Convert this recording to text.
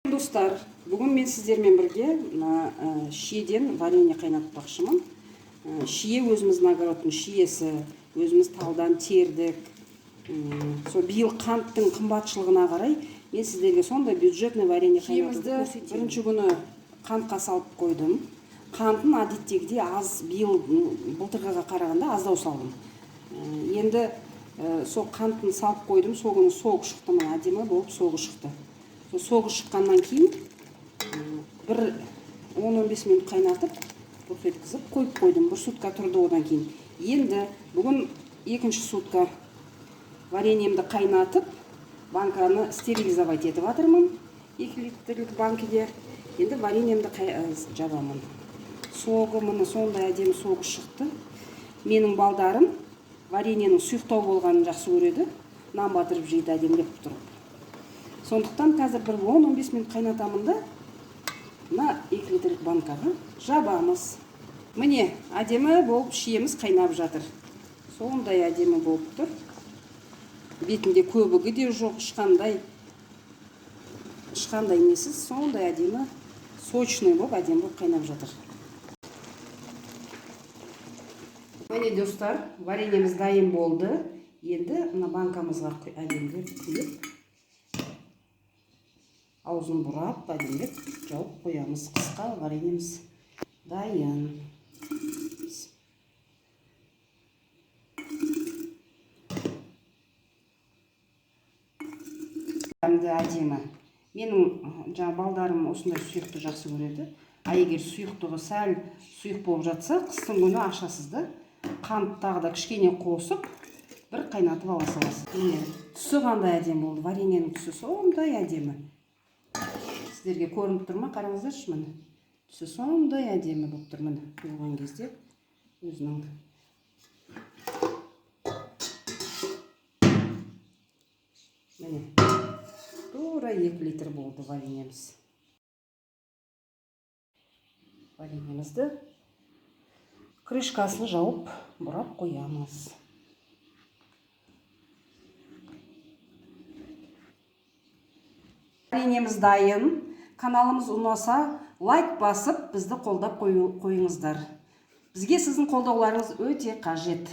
Достар, бүгін мен сіздермен бірге шиеден варенье қайнатпақшымын. Шие өзіміздің огородтың шиесі, өзіміз талдан тердік. Сол биыл қанттың қымбатшылығына қарай мен сіздерге сондай бюджетный варенье қайнатуды бірінші күні қантқа салып қойдым. Қантын әдеттегідей аз, биыл былтырғыға қарағанда аздау салдым. Енді сол қантын салып қойдым, сол күні соғы шықты, әдемі болып соғы шықты. Соғы шыққаннан кейін бір 10-15 минут қайнатып, бұрқ еткізіп қойып қойдым. Бір сутка тұрды одан кейін. Енді бүгін екінші сутка вареньемді қайнатып, банканы стерилизовать етіп жатырмын. 2 литрлік банкіде. Енді вареньемді жабамын. Соғы, міне сондай әдемі соғы шықты. Менің балдарым вареньенің сұйықтау болғанын жақсы көреді. Нан батырып жейді әдемілеп тұрып. Сондықтан қазір бір 10-15 минут қайнатамын да, мына 2 литрлік банкаға жабамыз. Міне, әдемі болып шиеміз қайнап жатыр. Сондай әдемі болып тұр. Бетінде көбігі де жоқ, ешқандай несіз, сондай әдемі, сочный болып, әдемі болып қайнап жатыр. Міне достар, вареньеміз дайын болды. Енді мына банкамызға әдемілеп құйып, аузын бұрап, әдемілеп жауып қоямыз. Қысқа вареньеміз дайын. Әдемі. Менің балдарым осындай сұйықты жақсы көреді. Егер сұйықтығы сәл сұйық болып жатса, қыстың күні ашасыз да, қант тағы да кішкене қосып, бір қайнатып ала саласыз. Түсі қандай әдемі болды. Вареньенің түсі сондай әдемі. Сіздерге көрініп тұр ма? Қараңыздаршы, міне. Түсі сондай әдемі болып тұр, міне. Құйылған кезде өзінің. Міне. Тура 2 литр болды вареньеміз. Вареньемізді крышкасын жауып, бұрап қоямыз. Вареньеміз дайын. Каналымыз ұнаса, лайк басып, бізді қолдап қойыңыздар. Бізге сіздің қолдауларыңыз өте қажет.